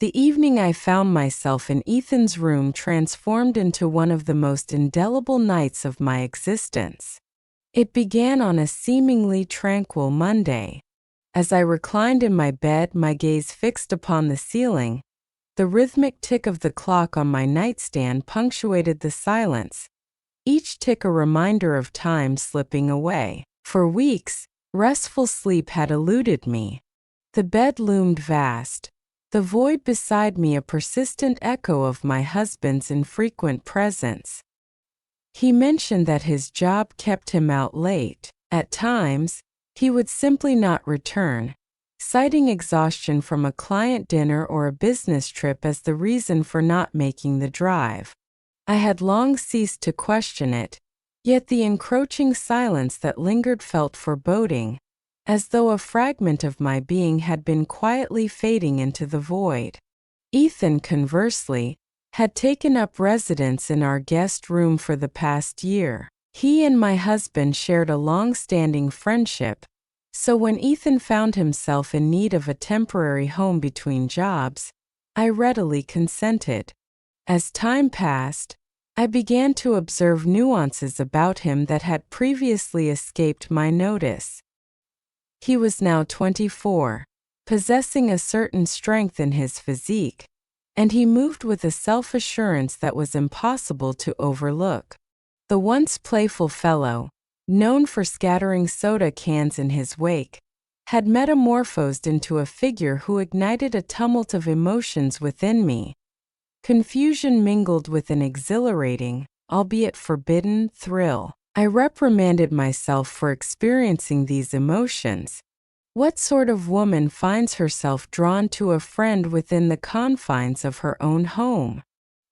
The evening I found myself in Ethan's room transformed into one of the most indelible nights of my existence. It began on a seemingly tranquil Monday. As I reclined in my bed, my gaze fixed upon the ceiling, the rhythmic tick of the clock on my nightstand punctuated the silence, each tick a reminder of time slipping away. For weeks, restful sleep had eluded me. The bed loomed vast, the void beside me a persistent echo of my husband's infrequent presence. He mentioned that his job kept him out late. At times, he would simply not return, citing exhaustion from a client dinner or a business trip as the reason for not making the drive. I had long ceased to question it, yet the encroaching silence that lingered felt foreboding, as though a fragment of my being had been quietly fading into the void. Ethan, conversely, had taken up residence in our guest room for the past year. He and my husband shared a long-standing friendship, so when Ethan found himself in need of a temporary home between jobs, I readily consented. As time passed, I began to observe nuances about him that had previously escaped my notice. He was now 24, possessing a certain strength in his physique, and he moved with a self-assurance that was impossible to overlook. The once playful fellow, known for scattering soda cans in his wake, had metamorphosed into a figure who ignited a tumult of emotions within me. Confusion mingled with an exhilarating, albeit forbidden, thrill. I reprimanded myself for experiencing these emotions. What sort of woman finds herself drawn to a friend within the confines of her own home?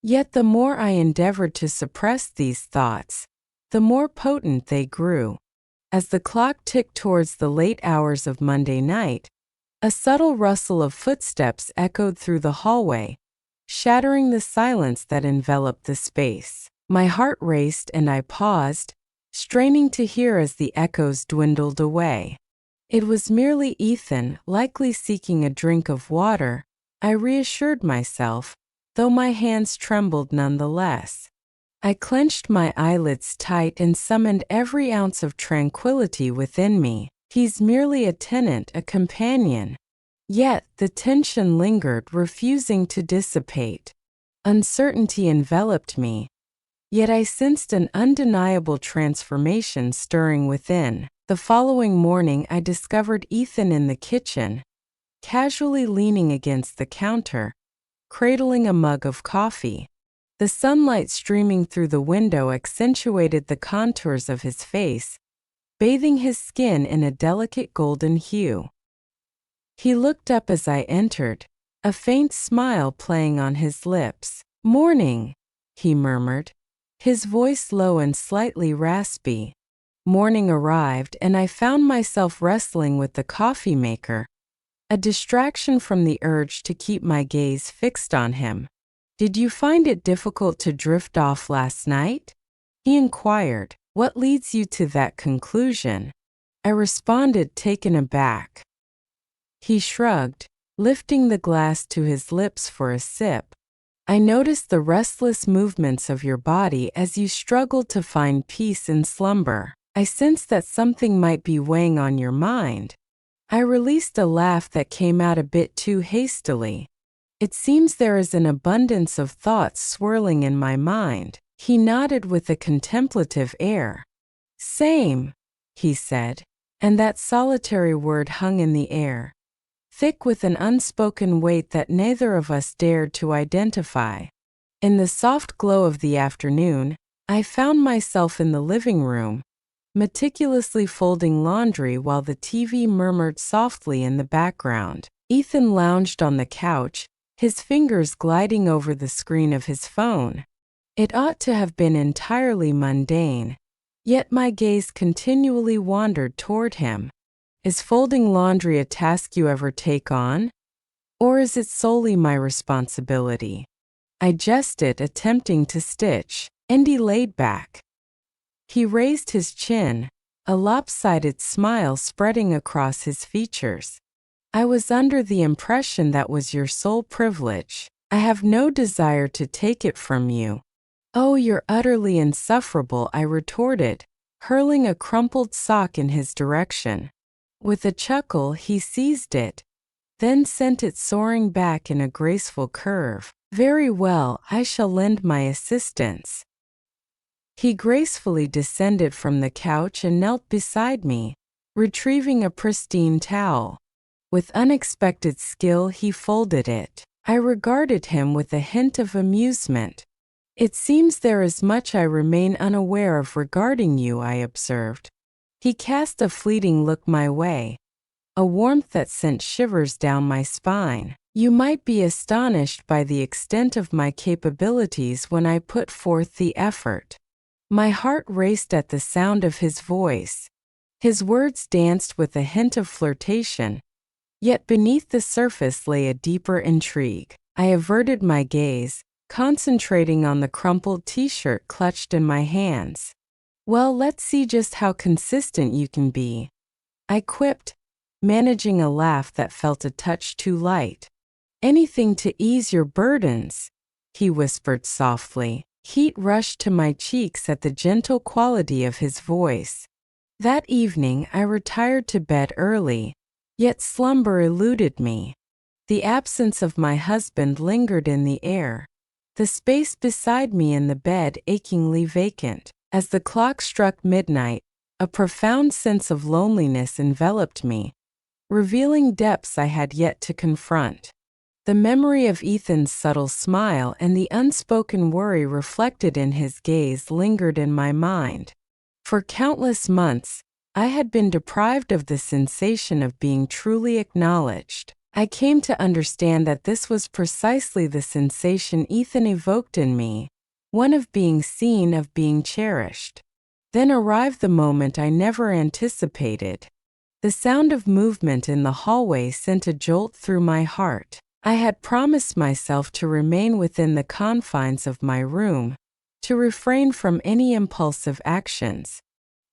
Yet the more I endeavored to suppress these thoughts, the more potent they grew. As the clock ticked towards the late hours of Monday night, a subtle rustle of footsteps echoed through the hallway, shattering the silence that enveloped the space. My heart raced and I paused, straining to hear as the echoes dwindled away. It was merely Ethan, likely seeking a drink of water, I reassured myself, though my hands trembled nonetheless. I clenched my eyelids tight and summoned every ounce of tranquility within me. He's merely a tenant, a companion. Yet the tension lingered, refusing to dissipate. Uncertainty enveloped me, yet I sensed an undeniable transformation stirring within. The following morning I discovered Ethan in the kitchen, casually leaning against the counter, cradling a mug of coffee. The sunlight streaming through the window accentuated the contours of his face, bathing his skin in a delicate golden hue. He looked up as I entered, a faint smile playing on his lips. "Morning," he murmured, his voice low and slightly raspy. Morning arrived and I found myself wrestling with the coffee maker, a distraction from the urge to keep my gaze fixed on him. "Did you find it difficult to drift off last night?" he inquired. "What leads you to that conclusion?" I responded, taken aback. He shrugged, lifting the glass to his lips for a sip. "I noticed the restless movements of your body as you struggled to find peace in slumber. I sensed that something might be weighing on your mind." I released a laugh that came out a bit too hastily. "It seems there is an abundance of thoughts swirling in my mind." He nodded with a contemplative air. "Same," he said, and that solitary word hung in the air, thick with an unspoken weight that neither of us dared to identify. In the soft glow of the afternoon, I found myself in the living room, meticulously folding laundry while the TV murmured softly in the background. Ethan lounged on the couch, his fingers gliding over the screen of his phone. It ought to have been entirely mundane, yet my gaze continually wandered toward him. Is folding laundry a task you ever take on? Or is it solely my responsibility? I jested, attempting to stitch, and he laid back. He raised his chin, a lopsided smile spreading across his features. I was under the impression that was your sole privilege. I have no desire to take it from you. Oh, you're utterly insufferable, I retorted, hurling a crumpled sock in his direction. With a chuckle, he seized it, then sent it soaring back in a graceful curve. Very well, I shall lend my assistance. He gracefully descended from the couch and knelt beside me, retrieving a pristine towel. With unexpected skill, he folded it. I regarded him with a hint of amusement. It seems there is much I remain unaware of regarding you, I observed. He cast a fleeting look my way, a warmth that sent shivers down my spine. You might be astonished by the extent of my capabilities when I put forth the effort. My heart raced at the sound of his voice. His words danced with a hint of flirtation, yet beneath the surface lay a deeper intrigue. I averted my gaze, concentrating on the crumpled t-shirt clutched in my hands. Well, let's see just how consistent you can be, I quipped, managing a laugh that felt a touch too light. Anything to ease your burdens, he whispered softly. Heat rushed to my cheeks at the gentle quality of his voice. That evening I retired to bed early, yet slumber eluded me. The absence of my husband lingered in the air, the space beside me in the bed achingly vacant. As the clock struck midnight, a profound sense of loneliness enveloped me, revealing depths I had yet to confront. The memory of Ethan's subtle smile and the unspoken worry reflected in his gaze lingered in my mind. For countless months, I had been deprived of the sensation of being truly acknowledged. I came to understand that this was precisely the sensation Ethan evoked in me, one of being seen, of being cherished. Then arrived the moment I never anticipated. The sound of movement in the hallway sent a jolt through my heart. I had promised myself to remain within the confines of my room, to refrain from any impulsive actions.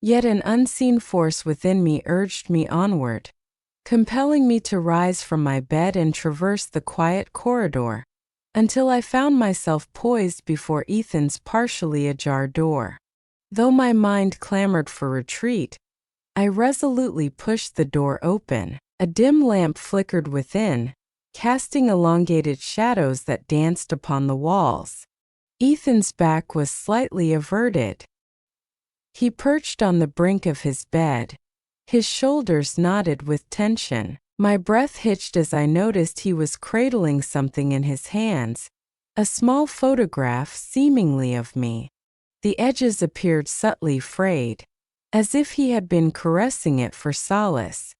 Yet an unseen force within me urged me onward, compelling me to rise from my bed and traverse the quiet corridor, until I found myself poised before Ethan's partially ajar door. Though my mind clamored for retreat, I resolutely pushed the door open. A dim lamp flickered within, casting elongated shadows that danced upon the walls. Ethan's back was slightly averted. He perched on the brink of his bed, his shoulders knotted with tension. My breath hitched as I noticed he was cradling something in his hands, a small photograph seemingly of me. The edges appeared subtly frayed, as if he had been caressing it for solace.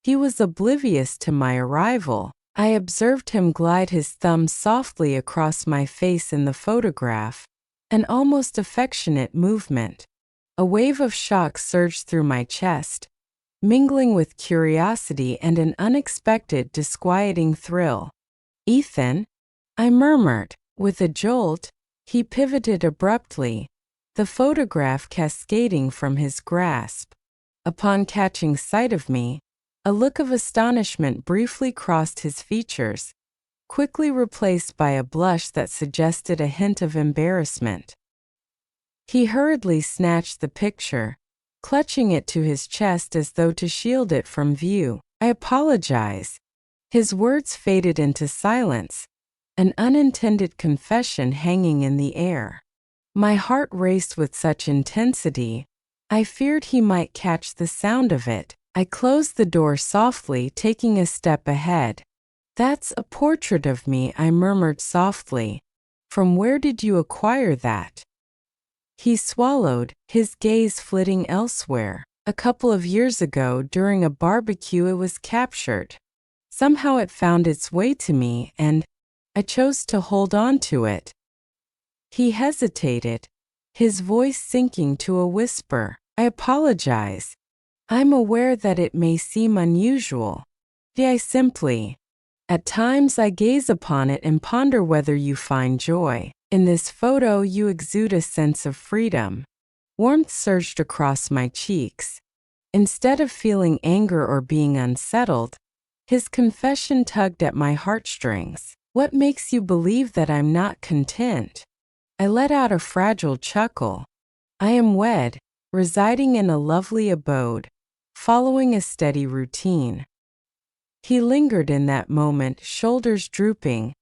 He was oblivious to my arrival. I observed him glide his thumb softly across my face in the photograph, an almost affectionate movement. A wave of shock surged through my chest, mingling with curiosity and an unexpected, disquieting thrill. "Ethan?" I murmured. With a jolt, he pivoted abruptly, the photograph cascading from his grasp. Upon catching sight of me, a look of astonishment briefly crossed his features, quickly replaced by a blush that suggested a hint of embarrassment. He hurriedly snatched the picture, clutching it to his chest as though to shield it from view. "I apologize." His words faded into silence, an unintended confession hanging in the air. My heart raced with such intensity, I feared he might catch the sound of it. I closed the door softly, taking a step ahead. "That's a portrait of me," I murmured softly. "From where did you acquire that?" He swallowed, his gaze flitting elsewhere. "A couple of years ago, during a barbecue, it was captured. Somehow it found its way to me, and I chose to hold on to it." He hesitated, his voice sinking to a whisper. "I apologize. I'm aware that it may seem unusual. I simply, at times I gaze upon it and ponder whether you find joy. In this photo you exude a sense of freedom." Warmth surged across my cheeks. Instead of feeling anger or being unsettled, His confession tugged at my heartstrings. What makes you believe that I'm not content? I let out a fragile chuckle. I am wed, residing in a lovely abode, following a steady routine. He lingered in that moment, shoulders drooping,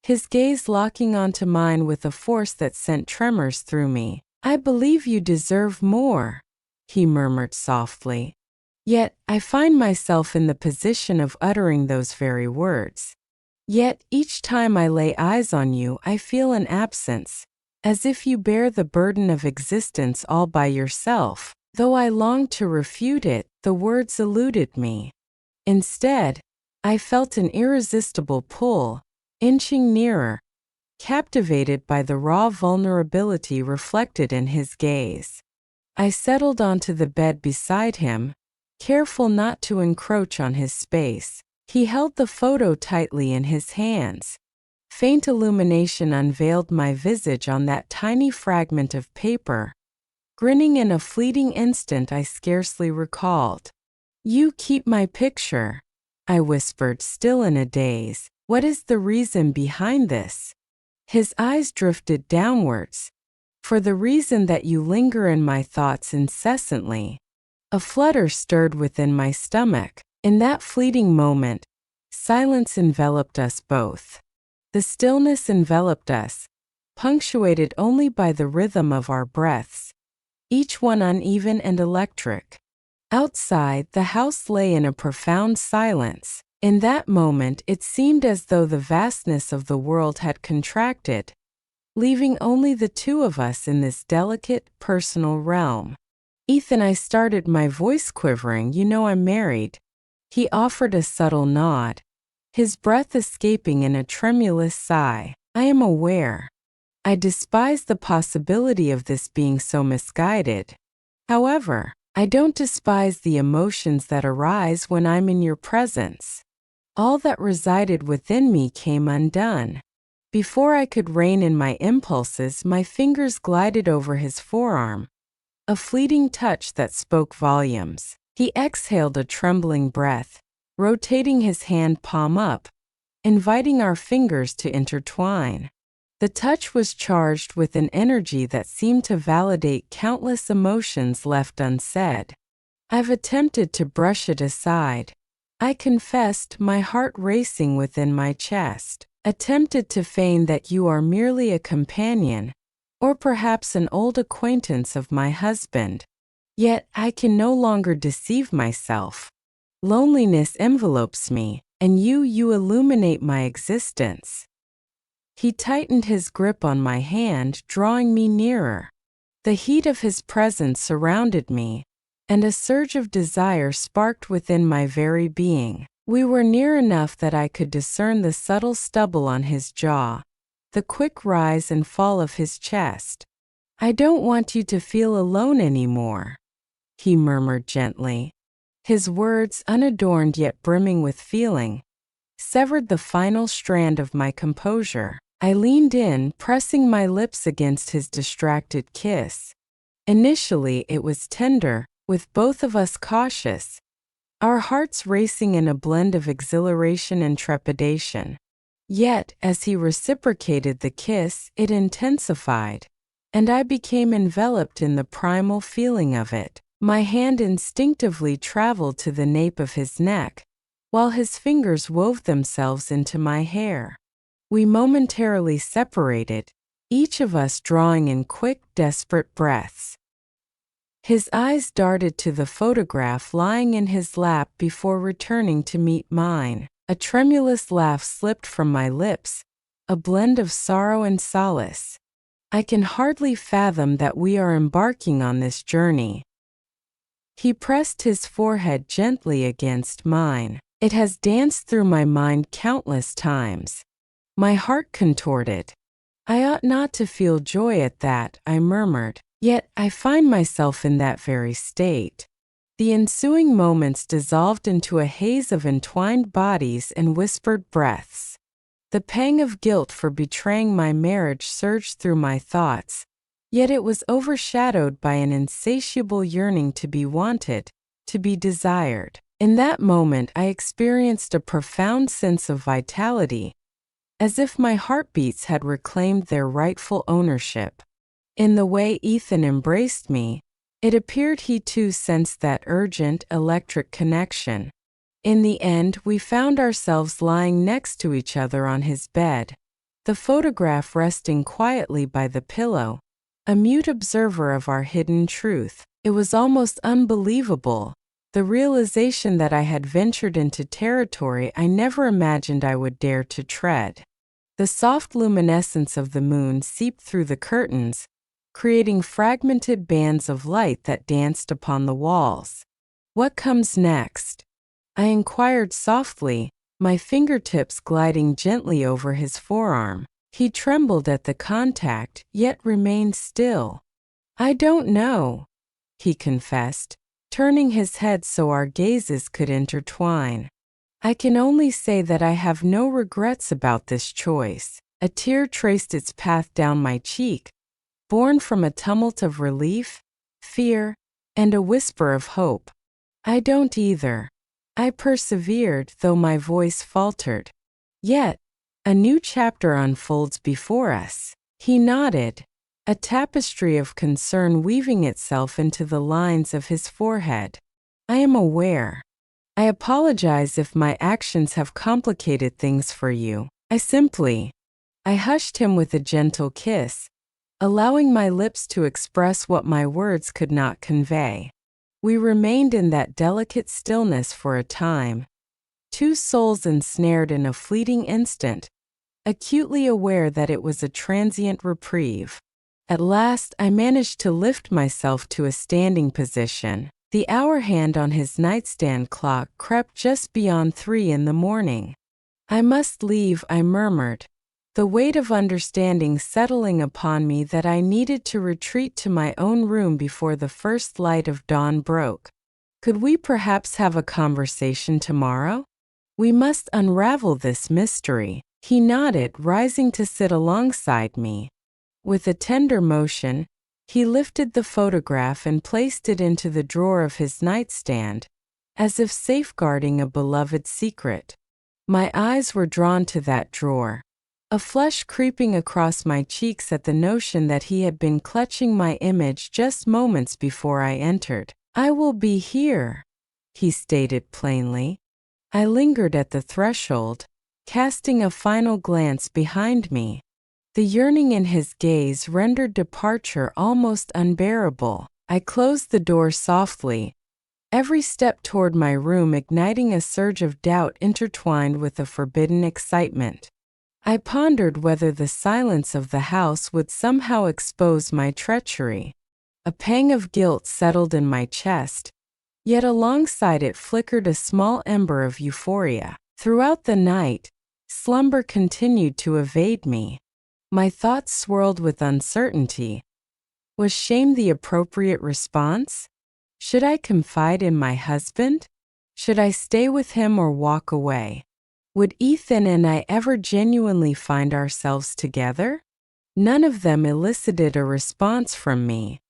his gaze locking onto mine with a force that sent tremors through me. I believe you deserve more, he murmured softly. Yet, I find myself in the position of uttering those very words. Yet, each time I lay eyes on you, I feel an absence, as if you bear the burden of existence all by yourself. Though I longed to refute it, the words eluded me. Instead, I felt an irresistible pull, inching nearer, captivated by the raw vulnerability reflected in his gaze. I settled onto the bed beside him, careful not to encroach on his space. He held the photo tightly in his hands. Faint illumination unveiled my visage on that tiny fragment of paper, grinning in a fleeting instant I scarcely recalled. You keep my picture, I whispered, still in a daze. What is the reason behind this? His eyes drifted downwards. For the reason that you linger in my thoughts incessantly. A flutter stirred within my stomach. In that fleeting moment, silence enveloped us both. The stillness enveloped us, punctuated only by the rhythm of our breaths, each one uneven and electric. Outside, the house lay in a profound silence. In that moment, it seemed as though the vastness of the world had contracted, leaving only the two of us in this delicate, personal realm. Ethan, I started, my voice quivering. You know I'm married. He offered a subtle nod, his breath escaping in a tremulous sigh. I am aware. I despise the possibility of this being so misguided. However, I don't despise the emotions that arise when I'm in your presence. All that resided within me came undone. Before I could rein in my impulses, my fingers glided over his forearm, a fleeting touch that spoke volumes. He exhaled a trembling breath, rotating his hand palm up, inviting our fingers to intertwine. The touch was charged with an energy that seemed to validate countless emotions left unsaid. I've attempted to brush it aside. I confessed, my heart racing within my chest. Attempted to feign that you are merely a companion, or perhaps an old acquaintance of my husband. Yet I can no longer deceive myself. Loneliness envelopes me, and you illuminate my existence. He tightened his grip on my hand, drawing me nearer. The heat of his presence surrounded me, and a surge of desire sparked within my very being. We were near enough that I could discern the subtle stubble on his jaw, the quick rise and fall of his chest. I don't want you to feel alone anymore, he murmured gently. His words, unadorned yet brimming with feeling, severed the final strand of my composure. I leaned in, pressing my lips against his distracted kiss. Initially, it was tender, with both of us cautious, our hearts racing in a blend of exhilaration and trepidation. Yet, as he reciprocated the kiss, it intensified, and I became enveloped in the primal feeling of it. My hand instinctively traveled to the nape of his neck, while his fingers wove themselves into my hair. We momentarily separated, each of us drawing in quick, desperate breaths. His eyes darted to the photograph lying in his lap before returning to meet mine. A tremulous laugh slipped from my lips, a blend of sorrow and solace. I can hardly fathom that we are embarking on this journey. He pressed his forehead gently against mine. It has danced through my mind countless times. My heart contorted. I ought not to feel joy at that, I murmured. Yet I find myself in that very state. The ensuing moments dissolved into a haze of entwined bodies and whispered breaths. The pang of guilt for betraying my marriage surged through my thoughts, yet it was overshadowed by an insatiable yearning to be wanted, to be desired. In that moment, I experienced a profound sense of vitality, as if my heartbeats had reclaimed their rightful ownership. In the way Ethan embraced me, it appeared he too sensed that urgent, electric connection. In the end, we found ourselves lying next to each other on his bed, the photograph resting quietly by the pillow, a mute observer of our hidden truth. It was almost unbelievable, the realization that I had ventured into territory I never imagined I would dare to tread. The soft luminescence of the moon seeped through the curtains, creating fragmented bands of light that danced upon the walls. "What comes next?" I inquired softly, my fingertips gliding gently over his forearm. He trembled at the contact, yet remained still. "I don't know," he confessed, turning his head so our gazes could intertwine. "I can only say that I have no regrets about this choice." A tear traced its path down my cheek, born from a tumult of relief, fear, and a whisper of hope. "I don't either." I persevered, though my voice faltered. "Yet, a new chapter unfolds before us." He nodded, a tapestry of concern weaving itself into the lines of his forehead. "I am aware. I apologize if my actions have complicated things for you. I hushed him with a gentle kiss, allowing my lips to express what my words could not convey. We remained in that delicate stillness for a time, two souls ensnared in a fleeting instant, acutely aware that it was a transient reprieve. At last, I managed to lift myself to a standing position. The hour hand on his nightstand clock crept just beyond 3 in the morning. "I must leave," I murmured, the weight of understanding settling upon me that I needed to retreat to my own room before the first light of dawn broke. "Could we perhaps have a conversation tomorrow? We must unravel this mystery." He nodded, rising to sit alongside me. With a tender motion, he lifted the photograph and placed it into the drawer of his nightstand, as if safeguarding a beloved secret. My eyes were drawn to that drawer, a flush creeping across my cheeks at the notion that he had been clutching my image just moments before I entered. "I will be here," he stated plainly. I lingered at the threshold, casting a final glance behind me. The yearning in his gaze rendered departure almost unbearable. I closed the door softly, every step toward my room igniting a surge of doubt intertwined with a forbidden excitement. I pondered whether the silence of the house would somehow expose my treachery. A pang of guilt settled in my chest, yet alongside it flickered a small ember of euphoria. Throughout the night, slumber continued to evade me. My thoughts swirled with uncertainty. Was shame the appropriate response? Should I confide in my husband? Should I stay with him or walk away? Would Ethan and I ever genuinely find ourselves together? None of them elicited a response from me.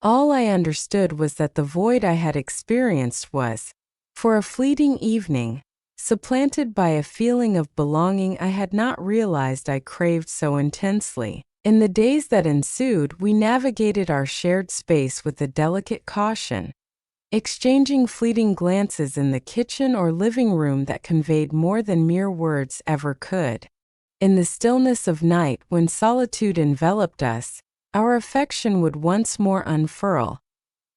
All I understood was that the void I had experienced was, for a fleeting evening, supplanted by a feeling of belonging I had not realized I craved so intensely. In the days that ensued, we navigated our shared space with a delicate caution, exchanging fleeting glances in the kitchen or living room that conveyed more than mere words ever could. In the stillness of night, when solitude enveloped us, our affection would once more unfurl,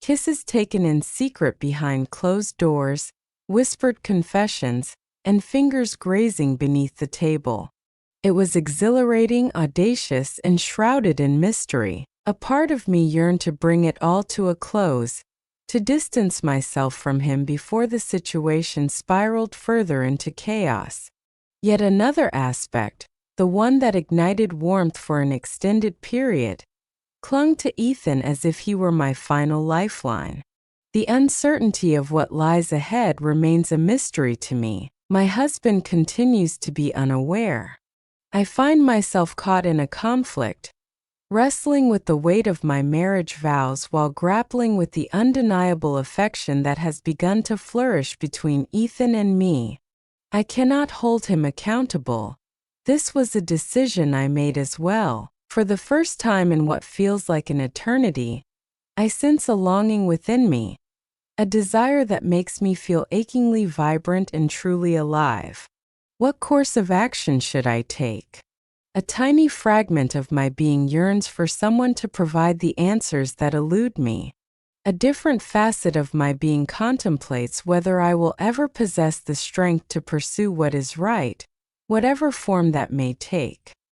kisses taken in secret behind closed doors, whispered confessions, and fingers grazing beneath the table. It was exhilarating, audacious, and shrouded in mystery. A part of me yearned to bring it all to a close, to distance myself from him before the situation spiraled further into chaos. Yet another aspect, the one that ignited warmth for an extended period, clung to Ethan as if he were my final lifeline. The uncertainty of what lies ahead remains a mystery to me. My husband continues to be unaware. I find myself caught in a conflict, wrestling with the weight of my marriage vows while grappling with the undeniable affection that has begun to flourish between Ethan and me. I cannot hold him accountable. This was a decision I made as well. For the first time in what feels like an eternity, I sense a longing within me, a desire that makes me feel achingly vibrant and truly alive. What course of action should I take? A tiny fragment of my being yearns for someone to provide the answers that elude me. A different facet of my being contemplates whether I will ever possess the strength to pursue what is right, whatever form that may take.